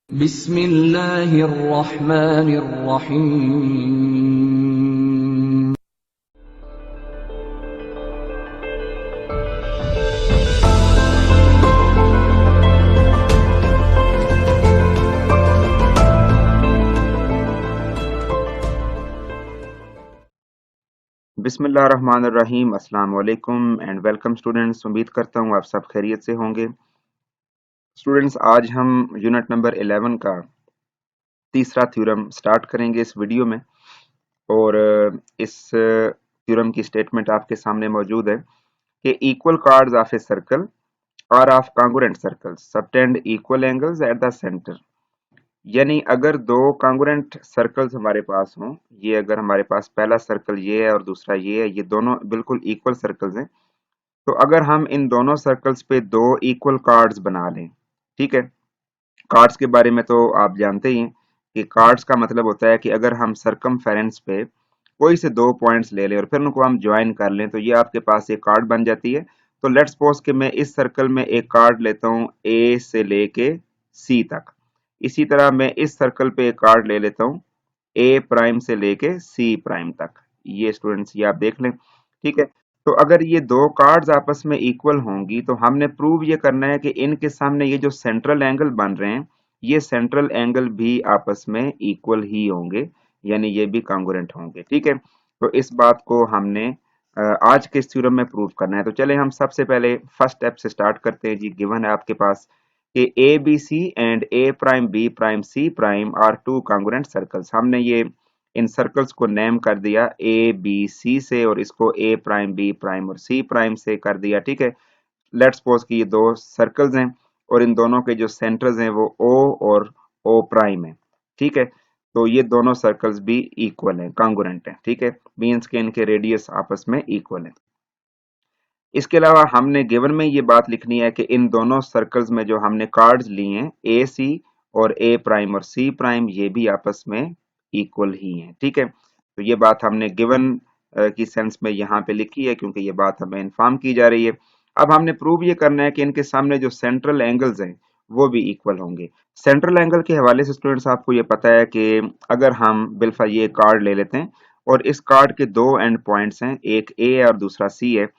बिस्मिल्लाहिर्रहमानिर्रहीम। बिस्मिल्लाहिर्रहमानिर्रहीम। अस्सलाम वालेकुम एंड वेलकम स्टूडेंट्स। उम्मीद करता हूँ आप सब खैरियत से होंगे। स्टूडेंट्स, आज हम यूनिट नंबर 11 का तीसरा थ्योरम स्टार्ट करेंगे इस वीडियो में। और इस थ्योरम की स्टेटमेंट आपके सामने मौजूद है कि equal chords of a circle or of congruent circles subtend equal angles at the centre. यानी अगर दो कॉन्ग्रुएंट सर्कल्स हमारे पास हों, ये अगर हमारे पास पहला सर्कल ये है और दूसरा ये है, ये दोनों बिल्कुल इक्वल सर्कल्स हैं, तो अगर हम इन दोनों सर्कल्स पे दो इक्वल कार्ड्स बना लें, ठीक है। कार्ड्स के बारे में तो आप जानते ही हैं कि कार्ड्स का मतलब होता है कि अगर हम सरकमफेरेंस पे कोई से दो पॉइंट्स ले लें और फिर उनको हम ज्वाइन कर लें तो ये आपके पास एक कार्ड बन जाती है। तो लेट्स सपोज कि मैं इस सर्कल में एक कार्ड लेता हूँ ए से लेके सी तक। इसी तरह मैं इस सर्कल पे एक कार्ड ले लेता हूँ ए प्राइम से लेके सी प्राइम तक। ये स्टूडेंट्स ये आप देख लें, ठीक है। तो अगर ये दो कार्ड्स आपस में इक्वल होंगी तो हमने प्रूव ये करना है कि इनके सामने ये जो सेंट्रल एंगल बन रहे हैं, ये सेंट्रल एंगल भी आपस में इक्वल ही होंगे, यानी ये भी कॉन्ग्रुएंट होंगे, ठीक है। तो इस बात को हमने आज के इस थ्योरम में प्रूव करना है। तो चले हम सबसे पहले फर्स्ट स्टेप से स्टार्ट करते हैं। जी गिवन है आपके पास कि A B C and A prime B prime C prime are two congruent circles. हमने ये इन सर्कल्स को नेम कर दिया ए बी सी से और इसको ए प्राइम बी प्राइम और सी प्राइम से कर दिया, ठीक है। लेट्स सपोज कि ये दो सर्कल्स हैं और इन दोनों के जो सेंटर्स हैं वो ओ और ओ प्राइम है, ठीक है। तो ये दोनों सर्कल्स भी इक्वल हैं, कॉन्ग्रुएंट हैं, ठीक है। मींस के इनके रेडियस आपस में इक्वल है। इसके अलावा हमने गिवन में ये बात लिखनी है कि इन दोनों सर्कल्स में जो हमने कार्ड्स लिए हैं ए सी और ए प्राइम और सी प्राइम, ये भी आपस में इक्वल ही हैं, ठीक है। तो ये बात हमने गिवन की सेंस में यहाँ पे लिखी है क्योंकि ये बात हमें इन्फॉर्म की जा रही है। अब हमने प्रूव ये करना है कि इनके सामने जो सेंट्रल एंगल्स हैं वो भी इक्वल होंगे। सेंट्रल एंगल के हवाले से स्टूडेंट्स आपको ये पता है कि अगर हम बिल्फा ये कार्ड ले लेते हैं और इस कार्ड के दो एंड पॉइंट्स हैं, एक ए है और दूसरा सी है।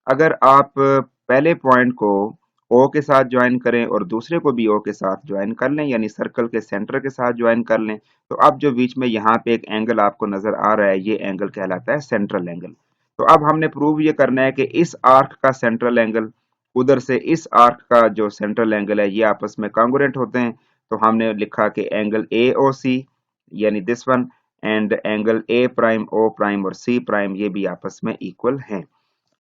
अगर आप पहले पॉइंट को ओ के साथ ज्वाइन करें और दूसरे को भी ओ के साथ ज्वाइन कर लें, यानी सर्कल के सेंटर के साथ ज्वाइन कर लें, तो अब जो बीच में यहाँ पे एक एंगल आपको नजर आ रहा है, ये एंगल कहलाता है सेंट्रल एंगल। तो अब हमने प्रूव ये करना है कि इस आर्क का सेंट्रल एंगल उधर से इस आर्क का जो सेंट्रल एंगल है ये आपस में कॉन्ग्रुएंट होते हैं। तो हमने लिखा कि एंगल ए ओ सी यानी this one and angle A prime O prime और सी प्राइम ये भी आपस में इक्वल हैं।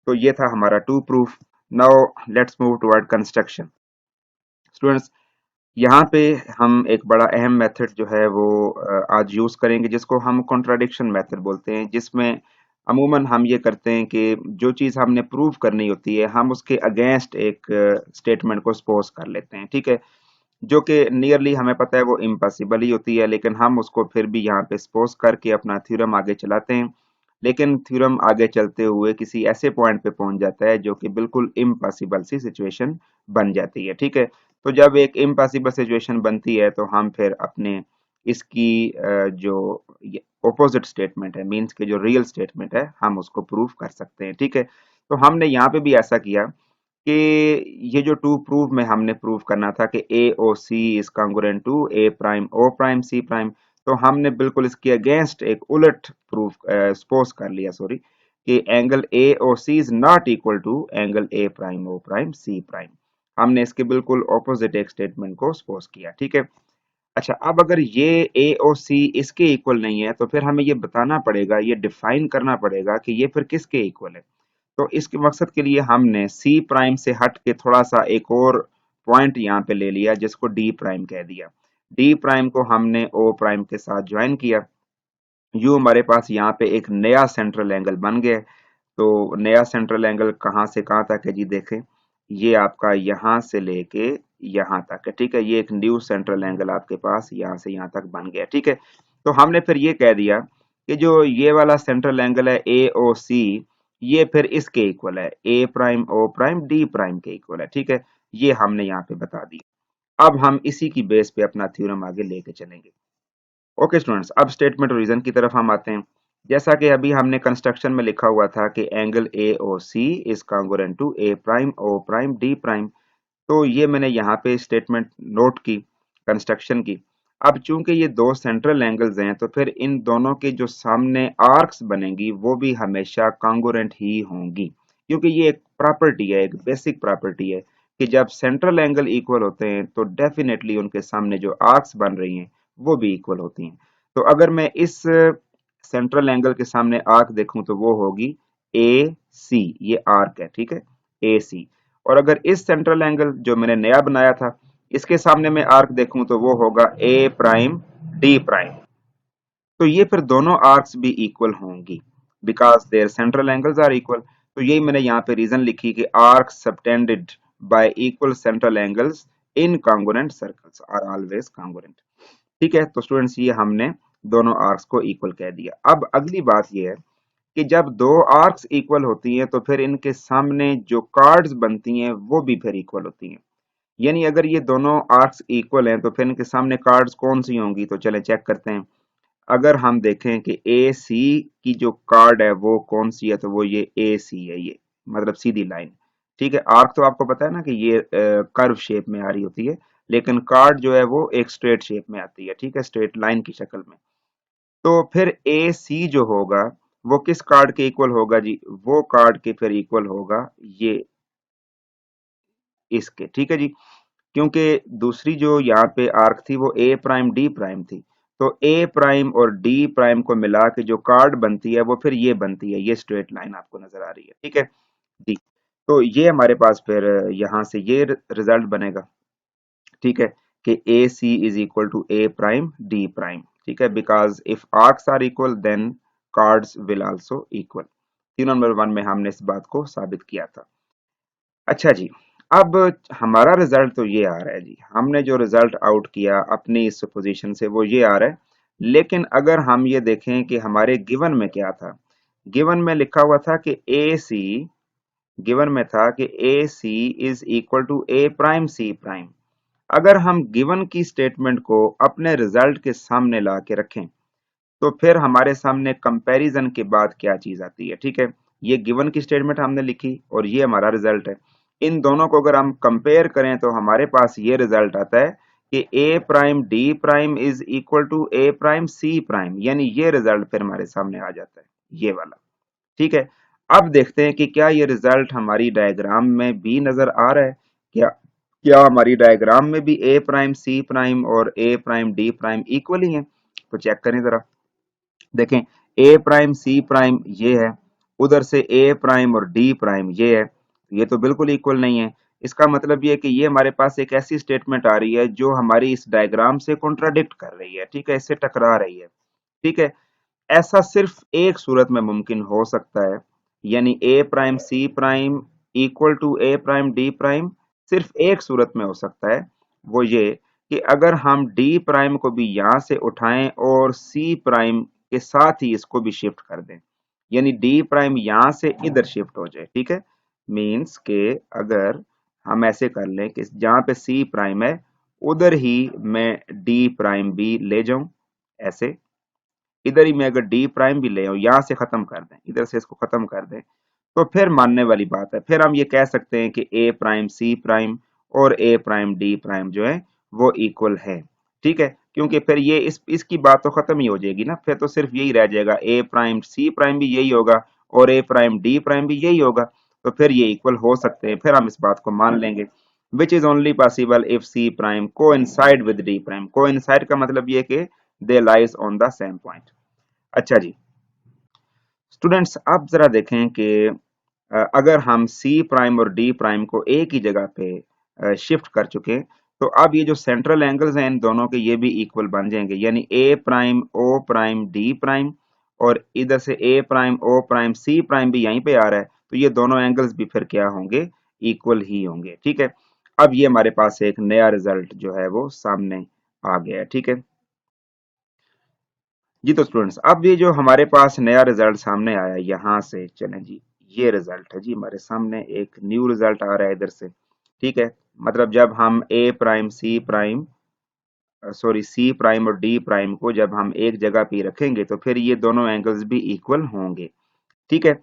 तो ये था हमारा to prove. Now let's move toward construction. Students, यहाँ पे हम एक बड़ा अहम मेथड जो है वो आज यूज करेंगे जिसको हम कॉन्ट्राडिक्शन मेथड बोलते हैं, जिसमें अमूमन हम ये करते हैं कि जो चीज हमने प्रूव करनी होती है हम उसके अगेंस्ट एक स्टेटमेंट को सपोज कर लेते हैं, ठीक है। जो कि नियरली हमें पता है वो इम्पॉसिबल ही होती है, लेकिन हम उसको फिर भी यहाँ पे सपोज करके अपना थ्योरम आगे चलाते हैं। लेकिन थ्योरम आगे चलते हुए किसी ऐसे पॉइंट पे पहुंच जाता है जो कि बिल्कुल इम्पॉसिबल सी सिचुएशन बन जाती है, ठीक है। तो जब एक इम्पॉसिबल सिचुएशन बनती है तो हम फिर अपने इसकी जो ओपोजिट स्टेटमेंट है, मीन्स के जो रियल स्टेटमेंट है, हम उसको प्रूव कर सकते हैं, ठीक है। तो हमने यहाँ पे भी ऐसा किया कि ये जो टू प्रूव में हमने प्रूव करना था कि A O C is congruent to A prime O prime C prime, तो हमने बिल्कुल इसके अगेंस्ट एक उलट प्रूफ सपोज कर लिया, सॉरी, कि angle A O C is not equal to angle A prime O prime C prime. हमने इसके बिल्कुल ऑपोजिट एक स्टेटमेंट को सपोज किया, ठीक है। अच्छा, अब अगर ये ए ओ सी इसके इक्वल नहीं है तो फिर हमें ये बताना पड़ेगा, ये डिफाइन करना पड़ेगा कि ये फिर किसके इक्वल है। तो इसके मकसद के लिए हमने सी प्राइम से हट के थोड़ा सा एक और पॉइंट यहाँ पे ले लिया जिसको डी प्राइम कह दिया। डी प्राइम को हमने ओ प्राइम के साथ ज्वाइन किया। यू हमारे पास यहाँ पे एक नया सेंट्रल एंगल बन गया। तो नया सेंट्रल एंगल कहाँ से कहाँ तक है जी, देखें, ये आपका यहाँ से लेके यहाँ तक है, ठीक है। ये एक न्यू सेंट्रल एंगल आपके पास यहाँ से यहाँ तक बन गया, ठीक है। तो हमने फिर ये कह दिया कि जो ये वाला सेंट्रल एंगल है ए ओ सी, ये फिर इसके इक्वल है, A prime O prime D prime के इक्वल है, ठीक है। ये हमने यहाँ पे बता दिया। अब हम इसी की बेस पे अपना थ्योरम आगे लेके चलेंगे। ओके स्टूडेंट्स, अब स्टेटमेंट रीजन की तरफ हम आते हैं। जैसा कि अभी हमने कंस्ट्रक्शन में लिखा हुआ था कि angle A O C is congruent to A prime O prime D prime, तो ये मैंने यहाँ पे स्टेटमेंट नोट की कंस्ट्रक्शन की। अब चूंकि ये दो सेंट्रल एंगल्स हैं, तो फिर इन दोनों के जो सामने आर्क्स बनेंगी वो भी हमेशा कॉन्ग्रुएंट ही होंगी, क्योंकि ये एक प्रॉपर्टी है, एक बेसिक प्रॉपर्टी है कि जब सेंट्रल एंगल इक्वल होते हैं तो डेफिनेटली उनके सामने जो आर्क्स बन रही हैं वो भी इक्वल होती हैं। तो अगर मैं इस सेंट्रल एंगल के सामने आर्क देखूं तो वो होगी ए सी, ये आर्क है, ठीक है, ए सी। और अगर इस सेंट्रल एंगल जो मैंने नया बनाया था इसके सामने मैं आर्क देखूं तो वो होगा ए प्राइम डी प्राइम। तो ये फिर दोनों आर्क्स भी इक्वल होंगी because their central angles are equal. तो यही मैंने यहाँ पे रीजन लिखी कि arc subtended by equal central angles in congruent circles are always congruent. ठीक है, तो स्टूडेंट्स ये हमने दोनों आर्क्स को इक्वल कह दिया। अब अगली बात ये है कि जब दो आर्क्स इक्वल होती हैं तो फिर इनके सामने जो कार्ड्स बनती हैं वो भी फिर इक्वल होती हैं। यानी अगर ये दोनों आर्क्स इक्वल हैं तो फिर इनके सामने कार्ड्स कौन सी होंगी, तो चलें चेक करते हैं। अगर हम देखें कि ए सी की जो कार्ड है वो कौन सी है, तो वो ये ए सी है, ये मतलब सीधी लाइन। ठीक है, आर्क तो आपको पता है ना कि ये कर्व शेप में आ रही होती है, लेकिन कार्ड जो है वो एक स्ट्रेट शेप में आती है, ठीक है, स्ट्रेट लाइन की शक्ल में। तो फिर ए सी जो होगा वो किस कार्ड के इक्वल होगा जी, वो कार्ड के फिर इक्वल होगा ये इसके, ठीक है जी। क्योंकि दूसरी जो यहाँ पे आर्क थी वो ए प्राइम डी प्राइम थी, तो ए प्राइम और डी प्राइम को मिला के जो कार्ड बनती है वो फिर ये बनती है, ये स्ट्रेट लाइन आपको नजर आ रही है, ठीक है जी। तो ये हमारे पास फिर यहाँ से ये रिजल्ट बनेगा, ठीक है, कि A C is equal to A prime D prime, ठीक है, because if arcs are equal then chords will also equal. 3 number 1 में हमने इस बात को साबित किया था। अच्छा जी, अब हमारा रिजल्ट तो ये आ रहा है जी, हमने जो रिजल्ट आउट किया अपनी इस पोजीशन से वो ये आ रहा है। लेकिन अगर हम ये देखें कि हमारे गिवन में क्या था, गिवन में लिखा हुआ था कि ए सी, गिवन में था कि A C is equal to A prime C prime. अगर हम गिवन की स्टेटमेंट को अपने रिजल्ट के सामने ला के रखें तो फिर हमारे सामने कंपैरिजन के बाद क्या चीज आती है, ठीक है। ये गिवन की स्टेटमेंट हमने लिखी और ये हमारा रिजल्ट है। इन दोनों को अगर हम कंपेयर करें तो हमारे पास ये रिजल्ट आता है कि A prime D prime is equal to A prime C prime, यानी ये रिजल्ट फिर हमारे सामने आ जाता है, ये वाला, ठीक है। अब देखते हैं कि क्या ये रिजल्ट हमारी डायग्राम में भी नजर आ रहा है, क्या क्या हमारी डायग्राम में भी ए प्राइम सी प्राइम और ए प्राइम डी प्राइम इक्वल ही है। तो चेक करें जरा, देखें ए प्राइम सी प्राइम ये है, उधर से ए प्राइम और डी प्राइम ये है, ये तो बिल्कुल इक्वल नहीं है। इसका मतलब ये है कि ये हमारे पास एक ऐसी स्टेटमेंट आ रही है जो हमारी इस डायग्राम से कॉन्ट्राडिक्ट कर रही है, ठीक है, इससे टकरा रही है, ठीक है। ऐसा सिर्फ एक सूरत में मुमकिन हो सकता है, यानी A prime C prime equal to A prime D prime, सिर्फ एक सूरत में हो सकता है, वो ये कि अगर हम डी प्राइम को भी यहां से उठाएं और सी प्राइम के साथ ही इसको भी शिफ्ट कर दें, यानी डी प्राइम यहां से इधर शिफ्ट हो जाए, ठीक है। मीन्स के अगर हम ऐसे कर लें कि जहां पे सी प्राइम है उधर ही मैं डी प्राइम भी ले जाऊं, ऐसे इधर ही मैं अगर डी प्राइम भी ले आऊं, यहां से खत्म कर दें, इधर से इसको खत्म कर दें, तो फिर मानने वाली बात है, फिर हम ये कह सकते हैं कि ए प्राइम सी प्राइम और ए प्राइम डी प्राइम जो है वो इक्वल है, ठीक है। क्योंकि फिर ये इसकी बात तो खत्म ही हो जाएगी ना, फिर तो सिर्फ यही रह जाएगा, ए प्राइम सी प्राइम भी यही होगा और ए प्राइम डी प्राइम भी यही होगा, तो फिर ये इक्वल हो सकते हैं, फिर हम इस बात को मान लेंगे। Which is only possible if C prime coincide with D prime. Coincide का मतलब ये कि they lies on the same point. अच्छा जी स्टूडेंट्स, अब जरा देखें कि अगर हम सी प्राइम और डी प्राइम को एक ही जगह पे शिफ्ट कर चुके, तो अब ये जो सेंट्रल एंगल्स हैं इन दोनों के ये भी इक्वल बन जाएंगे, यानी A prime O prime D prime और इधर से A prime O prime C prime भी यहीं पे आ रहा है, तो ये दोनों एंगल्स भी फिर क्या होंगे, इक्वल ही होंगे, ठीक है। अब ये हमारे पास एक नया रिजल्ट जो है वो सामने आ गया है, ठीक है जी। तो स्टूडेंट्स, अब ये जो हमारे पास नया रिजल्ट सामने आया यहाँ से, चलें जी, ये रिजल्ट है जी हमारे सामने, एक न्यू रिजल्ट आ रहा है इधर से, ठीक है। मतलब जब हम A prime C prime sorry C prime और डी प्राइम को जब हम एक जगह पे रखेंगे तो फिर ये दोनों एंगल्स भी इक्वल होंगे। ठीक है।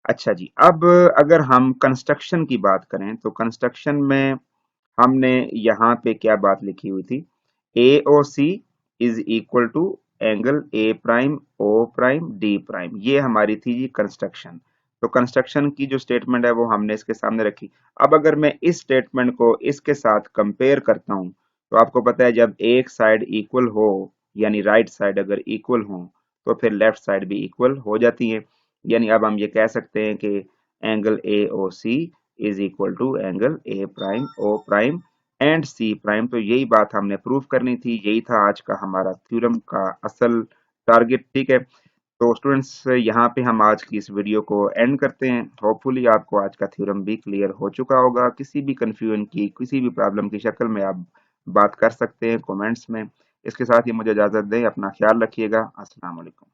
अच्छा जी, अब अगर हम कंस्ट्रक्शन की बात करें तो कंस्ट्रक्शन में हमने यहाँ पे क्या बात लिखी हुई थी, A O C is equal to angle A prime O prime D prime, ये हमारी थी जी कंस्ट्रक्शन। तो कंस्ट्रक्शन की जो स्टेटमेंट है वो हमने इसके सामने रखी। अब अगर मैं इस स्टेटमेंट को इसके साथ कंपेयर करता हूं तो आपको पता है जब एक साइड इक्वल हो यानी राइट साइड अगर इक्वल हो तो फिर लेफ्ट साइड भी इक्वल हो जाती है। यानी अब हम ये कह सकते हैं कि angle A O C is equal to angle A prime O prime and C prime. तो यही बात हमने प्रूव करनी थी, यही था आज का हमारा थ्योरम का असल टारगेट। ठीक है। तो स्टूडेंट्स यहाँ पे हम आज की इस वीडियो को एंड करते हैं। होपफुली आपको आज का थ्योरम भी क्लियर हो चुका होगा। किसी भी कंफ्यूजन की किसी भी प्रॉब्लम की शक्ल में आप बात कर सकते हैं कमेंट्स में। इसके साथ ही मुझे इजाजत दें, अपना ख्याल रखिएगा। अस्सलाम वालेकुम।